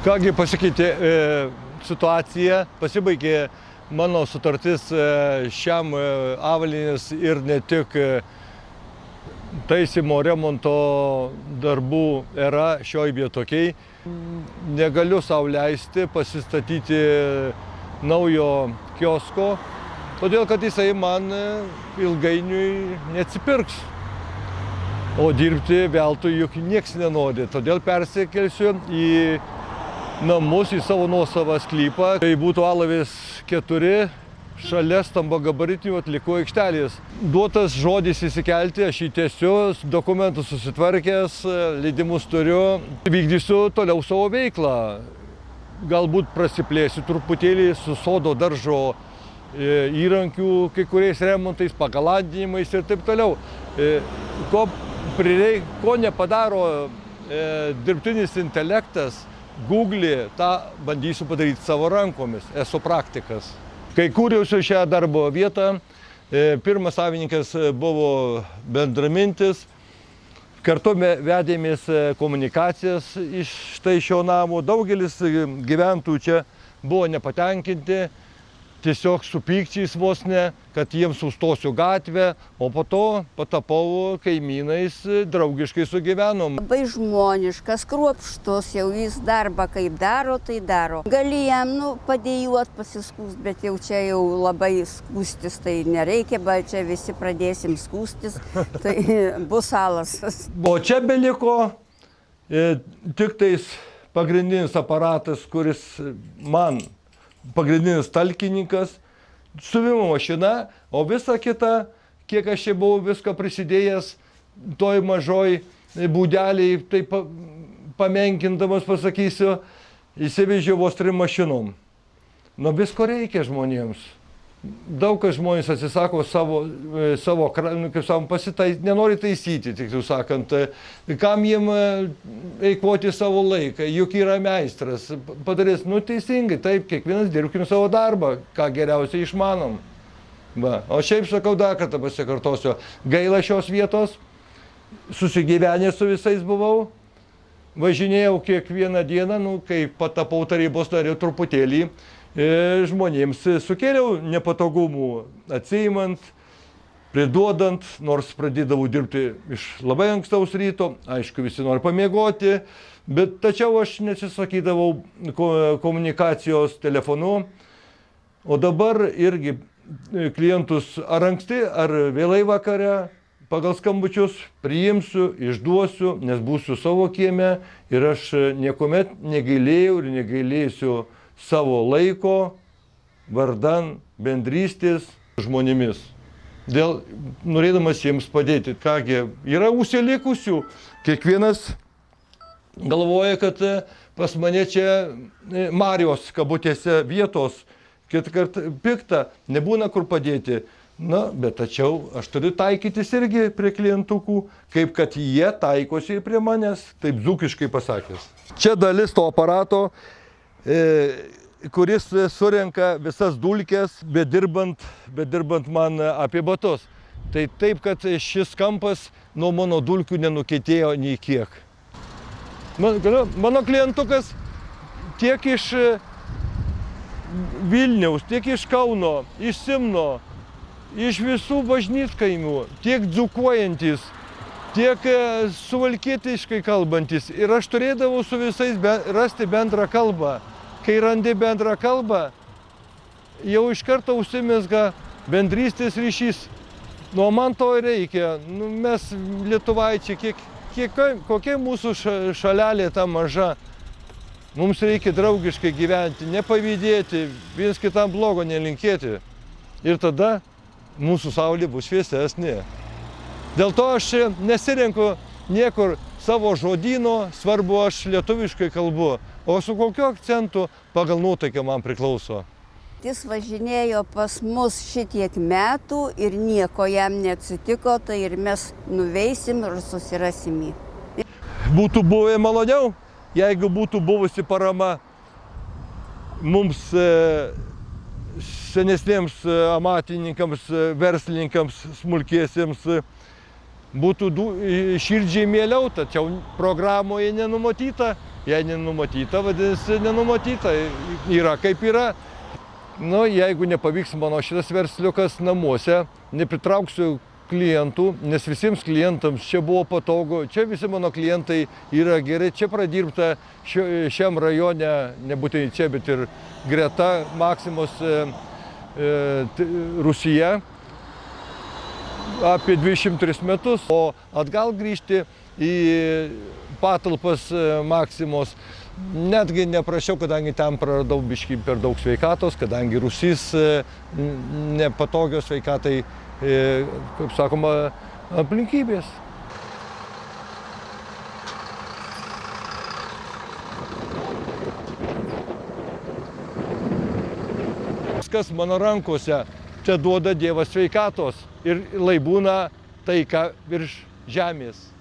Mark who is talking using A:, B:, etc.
A: Kągi pasikeitė situacija, pasibaigė mano sutartis šiam avalynės ir ne tik taisymo remonto darbų era šioj vietokiai. Negaliu sau leisti pasistatyti naujo kiosko, todėl kad jisai man ilgainiui neatsipirks. O dirbti veltui juk nieks nenori, todėl persikelsiu į namus, į savo nuosavą sklypą. Tai būtų Alavės 4 šalia stambagabaritinių atliekų aikštelės. Duotas žodis įsikelti, aš jį tęsiu, dokumentus susitvarkęs, leidimus turiu, vykdysiu toliau savo veiklą. Galbūt prasiplėsiu truputėlį su sodo daržo įrankių, kai kuriais remontais, pagalandinimais ir taip toliau. Ko nepadaro dirbtinis intelektas, Google, tą bandysiu padaryti savo rankomis, esu praktikas. Kai kūriausi šią darbo vietą, pirmas savininkas buvo bendramintis, kartu vedėmės komunikacijas iš šio namo. Daugelis gyventojų čia buvo nepatenkinti, tiesiog su pykčiais vos ne, kad jiems sustosiu gatvę, o po to patapau kaimynais, draugiškai sugyvenom.
B: Labai žmoniškas, kruopštus, jau jis darbą kaip daro, tai daro. Gali jam padėjuot, pasiskūst, bet jau čia jau labai skūstis tai nereikia, bet čia visi pradėsim skūstis, tai bus salas.
A: O čia beliko tik tais pagrindinis aparatas, kuris man pagrindinis talkininkas, siuvimo mašina, o visa kita, kiek aš čia buvau viską prisidėjęs, toj mažoj būdeliai, tai pamenkindamas pasakysiu, įsivežiau vos 3 mašinom. Nu visko reikia žmonėms. Daug kas žmonės atsisako nenori taisyti, tiksliau sakant, kam jiem eikvoti savo laiką, juk yra meistras, padarys, teisingai, taip, kiekvienas dirbkim savo darbą, ką geriausiai išmanom. Va. O šiaip sakau, dar kartą pasikartosiu, gaila šios vietos, susigyvenęs su visais buvau, važinėjau kiekvieną dieną, kai patapau tarybos nariu truputėlį, žmonėms sukėliau nepatogumų, atsiimant, priduodant, nors pradėdavau dirbti iš labai ankstaus ryto, aišku, visi nori pamiegoti, bet tačiau aš nesisakydavau komunikacijos telefonu, o dabar irgi klientus ar anksti, ar vėlai vakare, pagal skambučius priimsiu, išduosiu, nes būsiu savo kieme ir aš niekuomet negailėjau ir negailėsiu savo laiko vardan bendrystės žmonėmis. Norėdamas jiems padėti. Kągi, yra užsilikusių. Kiekvienas galvoja, kad pas mane čia Marijos kabutėse vietos, kitąkart pikta, nebūna kur padėti. Bet tačiau aš turiu taikytis irgi prie klientukų, kaip kad jie taikosi prie manęs, taip dzūkiškai pasakęs. Čia dalis to aparato, kuris surenka visas dulkes, bedirbant man apie batus. Tai taip, kad šis kampas nuo mano dulkių nenukentėjo nei kiek. Mano klientukas tiek iš Vilniaus, tiek iš Kauno, iš Simno, iš visų bažnytkaimių, tiek dzūkuojantis, tiek suvalkietiškai kalbantis. Ir aš turėdavau su visais rasti bendrą kalbą. Kai randi bendrą kalbą, jau iš karto užsimezga bendrystės ryšys. Man to reikia. Mes lietuvaičiai, kokia mūsų šalelė ta maža. Mums reikia draugiškai gyventi, nepavydėti, viens kitam blogo nelinkėti. Ir tada mūsų saulė bus šviesesnė. Dėl to aš nesirenku niekur savo žodyno, svarbu aš lietuviškai kalbu. O su kokiu akcentu pagal nuotaiką man priklauso.
B: Jis važinėjo pas mus šitiek metų ir nieko jam neatsitiko, tai ir mes nuveisim ir susirasim jį.
A: Būtų buvę maloniau, jeigu būtų buvusi parama mums senesniems amatininkams, verslininkams, smulkiesiems, būtų širdžiai mieliau, tačiau programoje nenumatyta. Jei nenumatyta, vadinasi nenumatyta. Yra kaip yra. Nu, jeigu nepavyks mano šitas versliukas namuose, nepritrauksiu klientų, nes visiems klientams čia buvo patogu, čia visi mano klientai yra geri, čia pradirbta šiam rajone, nebūtinai čia, bet ir greta Maksimos Rūsyje apie 203 metus, o atgal grįžti į patalpas Maksimos netgi neprašiau, kadangi ten praradau biškį per daug sveikatos, kadangi Rūsys nepatogios sveikatai, kaip sakoma, aplinkybės. Viskas mano rankose, te duoda Dievas sveikatos ir lai būna taika virš žemės.